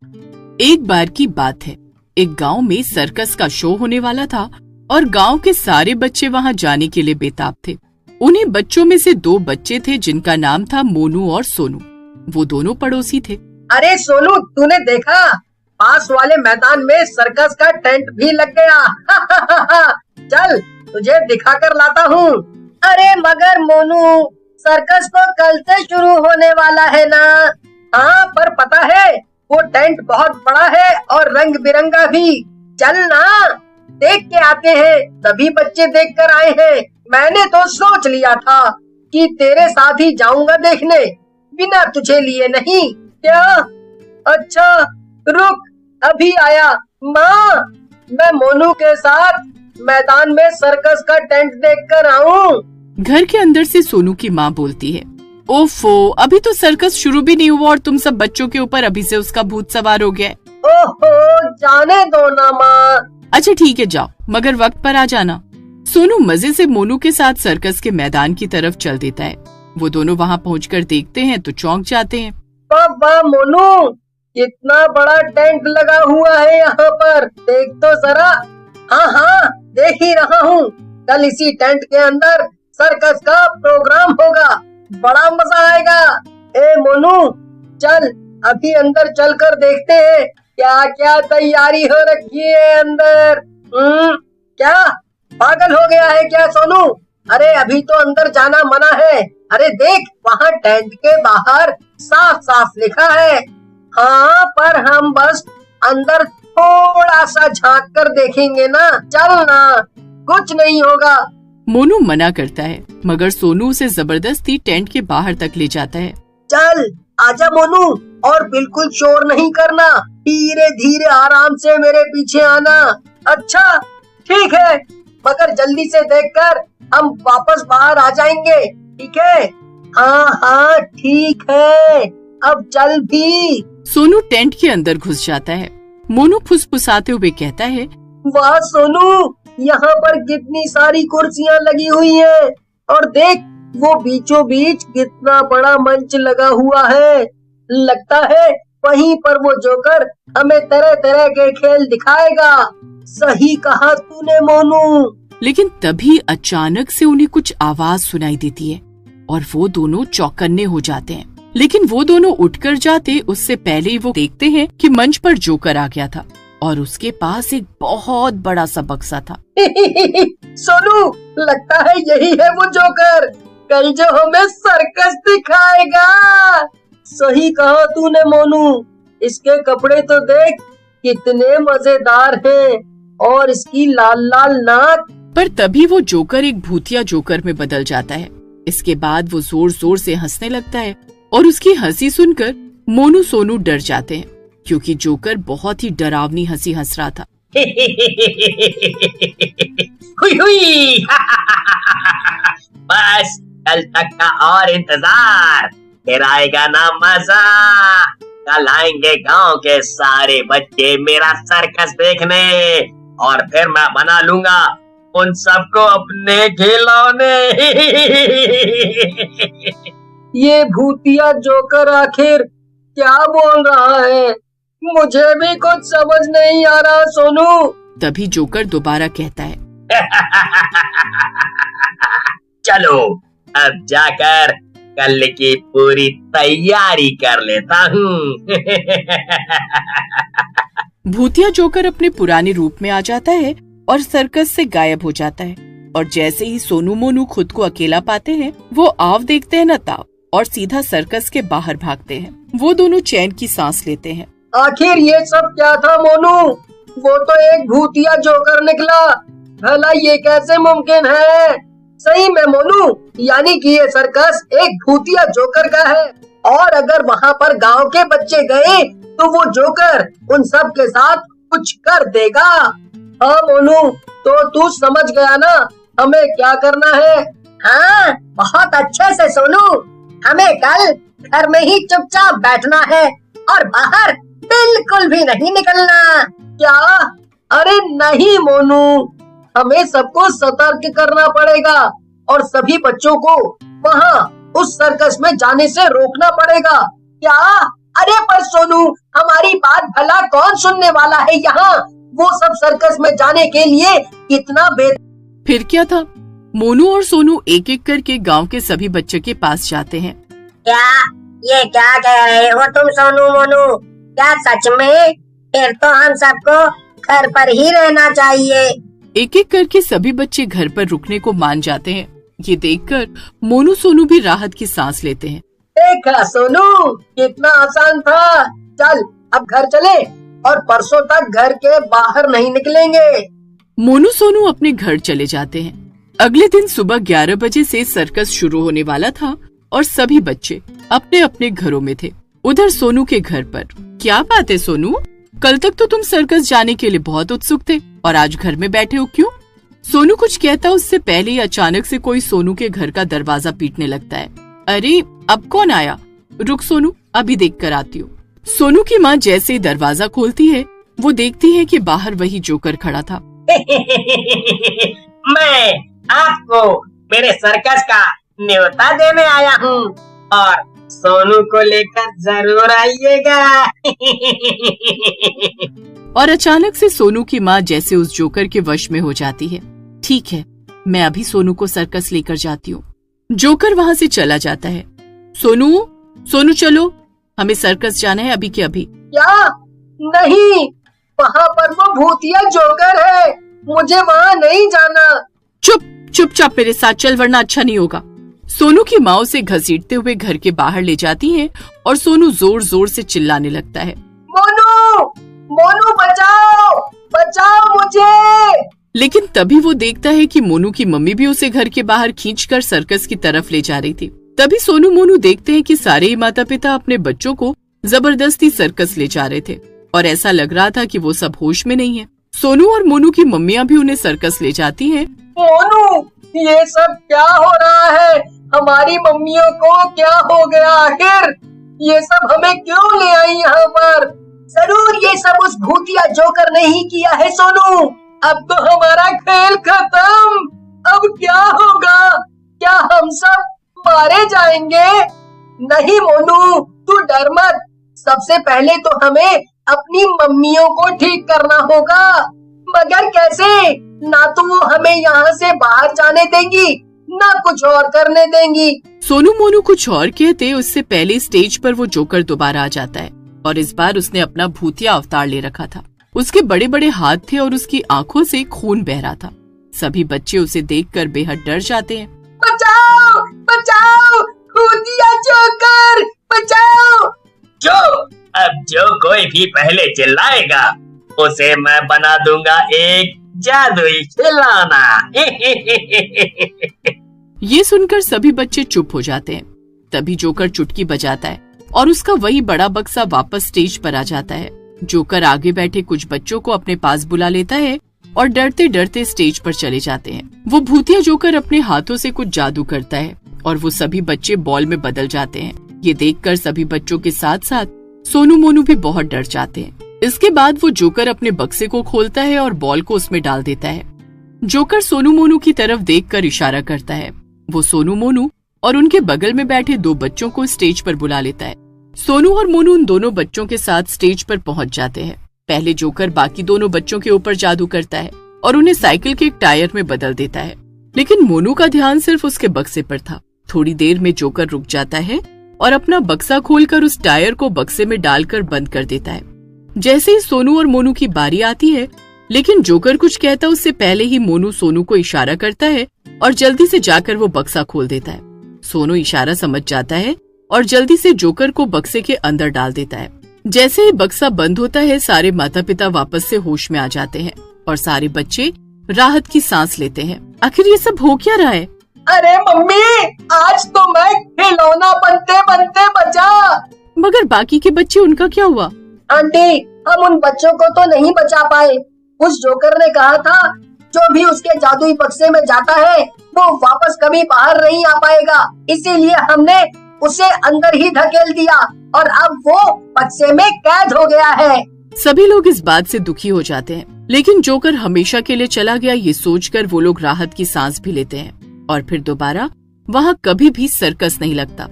एक बार की बात है, एक गांव में सर्कस का शो होने वाला था और गांव के सारे बच्चे वहां जाने के लिए बेताब थे। उन्हीं बच्चों में से दो बच्चे थे जिनका नाम था मोनू और सोनू। वो दोनों पड़ोसी थे। अरे सोनू, तूने देखा? पास वाले मैदान में सर्कस का टेंट भी लग गया। चल तुझे दिखा कर लाता हूँ। अरे मगर मोनू, सर्कस तो कल से शुरू होने वाला है ना? हाँ, पर पता है वो टेंट बहुत बड़ा है और रंग बिरंगा भी। चल ना, देख के आते हैं। सभी बच्चे देख कर आए हैं। मैंने तो सोच लिया था कि तेरे साथ ही जाऊंगा देखने, बिना तुझे लिए नहीं। क्या? अच्छा रुक, अभी आया। माँ, मैं मोनू के साथ मैदान में सर्कस का टेंट देख कर आऊँ। घर के अंदर से सोनू की माँ बोलती है, ओफो, अभी तो सर्कस शुरू भी नहीं हुआ और तुम सब बच्चों के ऊपर अभी से उसका भूत सवार हो गया है। ओहो, जाने दो ना माँ। अच्छा ठीक है, जाओ, मगर वक्त पर आ जाना। सोनू मजे से मोनू के साथ सर्कस के मैदान की तरफ चल देता है। वो दोनों वहाँ पहुंचकर देखते हैं तो चौंक जाते हैं। वाह मोनू, कितना बड़ा टेंट लगा हुआ है यहाँ पर, देख तो जरा। हाँ, देख ही रहा हूँ। कल इसी टेंट के अंदर सर्कस का प्रोग्राम होगा, बड़ा मजा आएगा। ए मोनू, चल अभी अंदर चल कर देखते हैं क्या क्या तैयारी हो रखी है अंदर। क्या पागल हो गया है क्या सोनू? अरे अभी तो अंदर जाना मना है। अरे देख, वहाँ टेंट के बाहर साफ साफ लिखा है। हाँ, पर हम बस अंदर थोड़ा सा झांक कर देखेंगे ना। चल ना, कुछ नहीं होगा। मोनू मना करता है, मगर सोनू उसे जबरदस्ती टेंट के बाहर तक ले जाता है। चल आजा मोनू, और बिल्कुल शोर नहीं करना। धीरे धीरे आराम से मेरे पीछे आना। अच्छा ठीक है, मगर जल्दी से देखकर हम वापस बाहर आ जाएंगे, ठीक है? हाँ ठीक है, अब चल भी। सोनू टेंट के अंदर घुस जाता है। मोनू फुसफुसाते हुए कहता है, वाह सोनू, यहाँ पर कितनी सारी कुर्सियाँ लगी हुई हैं, और देख वो बीचों बीच कितना बड़ा मंच लगा हुआ है। लगता है वहीं पर वो जोकर हमें तरह तरह के खेल दिखाएगा। सही कहा तूने मोनू। लेकिन तभी अचानक से उन्हें कुछ आवाज सुनाई देती है और वो दोनों चौकन्ने हो जाते हैं। लेकिन वो दोनों उठकर जाते उससे पहले ही वो देखते हैं कि मंच पर जोकर आ गया था और उसके पास एक बहुत बड़ा सा बक्सा था। सोनू, लगता है यही है वो जोकर, कल जो हमें सर्कस दिखाएगा। सही कहा तूने मोनू, इसके कपड़े तो देख कितने मजेदार हैं, और इसकी लाल लाल नाक। पर तभी वो जोकर एक भूतिया जोकर में बदल जाता है। इसके बाद वो जोर जोर से हंसने लगता है और उसकी हंसी सुनकर मोनू सोनू डर जाते हैं, क्योंकि जोकर बहुत ही डरावनी हंसी हंस रहा था। हुई हुई। बस कल तक का और इंतजार, फिर आएगा ना मजा। कल आएंगे गांव के सारे बच्चे मेरा सर्कस देखने, और फिर मैं बना लूंगा उन सबको अपने खिलौने। ये भूतिया जोकर आखिर क्या बोल रहा है? मुझे भी कुछ समझ नहीं आ रहा सोनू। तभी जोकर दोबारा कहता है, चलो अब जाकर कल की पूरी तैयारी कर लेता हूँ। भूतिया जोकर अपने पुराने रूप में आ जाता है और सर्कस से गायब हो जाता है। और जैसे ही सोनू मोनू खुद को अकेला पाते हैं, वो आव देखते हैं न ताव और सीधा सर्कस के बाहर भागते हैं। वो दोनों चैन की सांस लेते हैं। आखिर ये सब क्या था मोनू? वो तो एक भूतिया जोकर निकला। भला ये कैसे मुमकिन है? सही में मोनू, यानी कि ये सर्कस एक भूतिया जोकर का है, और अगर वहाँ पर गांव के बच्चे गए तो वो जोकर उन सब के साथ कुछ कर देगा। हाँ मोनू, तो तू समझ गया ना हमें क्या करना है? हाँ, बहुत अच्छे से सोनू। हमें कल घर में ही चुपचाप बैठना है और बाहर बिल्कुल भी नहीं निकलना। क्या? अरे नहीं मोनू, हमें सबको सतर्क करना पड़ेगा और सभी बच्चों को वहाँ उस सर्कस में जाने से रोकना पड़ेगा। क्या? अरे पर सोनू, हमारी बात भला कौन सुनने वाला है यहाँ? वो सब सर्कस में जाने के लिए इतना फिर क्या था, मोनू और सोनू एक एक करके गांव के सभी बच्चों के पास जाते हैं। ये क्या कह रहे हो तुम सोनू मोनू? क्या सच में? फिर तो हम सबको घर पर ही रहना चाहिए। एक एक करके सभी बच्चे घर पर रुकने को मान जाते हैं। ये देखकर मोनू सोनू भी राहत की सांस लेते हैं। देखा सोनू, कितना आसान था। चल अब घर चले और परसों तक घर के बाहर नहीं निकलेंगे। मोनू सोनू अपने घर चले जाते हैं। अगले दिन सुबह 11 बजे से सर्कस शुरू होने वाला था और सभी बच्चे अपने अपने घरों में थे। उधर सोनू के घर पर। क्या बात है सोनू, कल तक तो तुम सर्कस जाने के लिए बहुत उत्सुक थे और आज घर में बैठे हो, क्यों? सोनू कुछ कहता उससे पहले ही अचानक से कोई सोनू के घर का दरवाजा पीटने लगता है। अरे अब कौन आया? रुक सोनू, अभी देख कर आती हूँ। सोनू की माँ जैसे ही दरवाजा खोलती है वो देखती है कि बाहर वही जोकर खड़ा था। मैं आपको मेरे सर्कस का न्योता देने आया हूँ और सोनू को लेकर जरूर आइएगा। और अचानक से सोनू की माँ जैसे उस जोकर के वश में हो जाती है। ठीक है, मैं अभी सोनू को सर्कस लेकर जाती हूँ। जोकर वहाँ से चला जाता है। सोनू चलो, हमें सर्कस जाना है अभी के अभी। क्या? नहीं, वहाँ पर वो भूतिया जोकर है, मुझे वहाँ नहीं जाना। चुपचाप मेरे साथ चल, वरना अच्छा नहीं होगा। सोनू की माँ उसे घसीटते हुए घर के बाहर ले जाती है और सोनू जोर जोर से चिल्लाने लगता है, मोनू बचाओ मुझे। लेकिन तभी वो देखता है कि मोनू की मम्मी भी उसे घर के बाहर खींचकर सर्कस की तरफ ले जा रही थी। तभी सोनू मोनू देखते हैं कि सारे ही माता पिता अपने बच्चों को जबरदस्ती सर्कस ले जा रहे थे और ऐसा लग रहा था कि वो सब होश में नहीं है। सोनू और मोनू की मम्मियाँ भी उन्हें सर्कस ले जाती हैं। मोनू, ये सब क्या हो रहा है? हमारी मम्मियों को क्या हो गया आखिर? ये सब हमें क्यों ले आई यहाँ पर? जरूर ये सब उस भूतिया जोकर ने ही किया है सोनू। अब तो हमारा खेल खत्म। अब क्या होगा? क्या हम सब मारे जाएंगे? नहीं मोनू, तू डर मत। सबसे पहले तो हमें अपनी मम्मियों को ठीक करना होगा। मगर कैसे? ना तो वो हमें यहाँ से बाहर जाने देंगी, ना कुछ और करने देंगी। सोनू मोनू कुछ और कहते उससे पहले स्टेज पर वो जोकर दोबारा आ जाता है और इस बार उसने अपना भूतिया अवतार ले रखा था। उसके बड़े बड़े हाथ थे और उसकी आंखों से खून बह रहा था। सभी बच्चे उसे देखकर बेहद डर जाते हैं। बचाओ बचाओ, भूतिया जोकर बचाओ। अब जो कोई भी पहले चिल्लाएगा उसे मैं बना दूंगा एक जादुई खिलौना। ये सुनकर सभी बच्चे चुप हो जाते हैं। तभी जोकर चुटकी बजाता है और उसका वही बड़ा बक्सा वापस स्टेज पर आ जाता है। जोकर आगे बैठे कुछ बच्चों को अपने पास बुला लेता है और डरते डरते स्टेज पर चले जाते हैं। वो भूतिया जोकर अपने हाथों से कुछ जादू करता है और वो सभी बच्चे बॉल में बदल जाते हैं। ये देखकर सभी बच्चों के साथ साथ सोनू मोनू भी बहुत डर जाते हैं। इसके बाद वो जोकर अपने बक्से को खोलता है और बॉल को उसमें डाल देता है। जोकर सोनू मोनू की तरफ देखकर इशारा करता है। वो सोनू मोनू और उनके बगल में बैठे दो बच्चों को स्टेज पर बुला लेता है। सोनू और मोनू उन दोनों बच्चों के साथ स्टेज पर पहुंच जाते हैं। पहले जोकर बाकी दोनों बच्चों के ऊपर जादू करता है और उन्हें साइकिल के एक टायर में बदल देता है, लेकिन मोनू का ध्यान सिर्फ उसके बक्से पर था। थोड़ी देर में जोकर रुक जाता है और अपना बक्सा खोलकर उस टायर को बक्से में डालकर बंद कर देता है। जैसे ही सोनू और मोनू की बारी आती है, लेकिन जोकर कुछ कहता उससे पहले ही मोनू सोनू को इशारा करता है और जल्दी से जाकर वो बक्सा खोल देता है। सोनू इशारा समझ जाता है और जल्दी से जोकर को बक्से के अंदर डाल देता है। जैसे ही बक्सा बंद होता है, सारे माता पिता वापस से होश में आ जाते हैं और सारे बच्चे राहत की सांस लेते हैं। आखिर ये सब हो क्या रहा है? अरे मम्मी, आज तो मैं खिलौना बनते बनते बचा। मगर बाकी के बच्चे, उनका क्या हुआ? आंटी, हम उन बच्चों को तो नहीं बचा पाए। उस जोकर ने कहा था जो भी उसके जादुई बक्से में जाता है वो वापस कभी बाहर नहीं आ पाएगा, इसीलिए हमने उसे अंदर ही धकेल दिया और अब वो बक्से में कैद हो गया है। सभी लोग इस बात से दुखी हो जाते हैं, लेकिन जोकर हमेशा के लिए चला गया ये सोचकर वो लोग राहत की सांस भी लेते हैं और फिर दोबारा वहाँ कभी भी सर्कस नहीं लगता।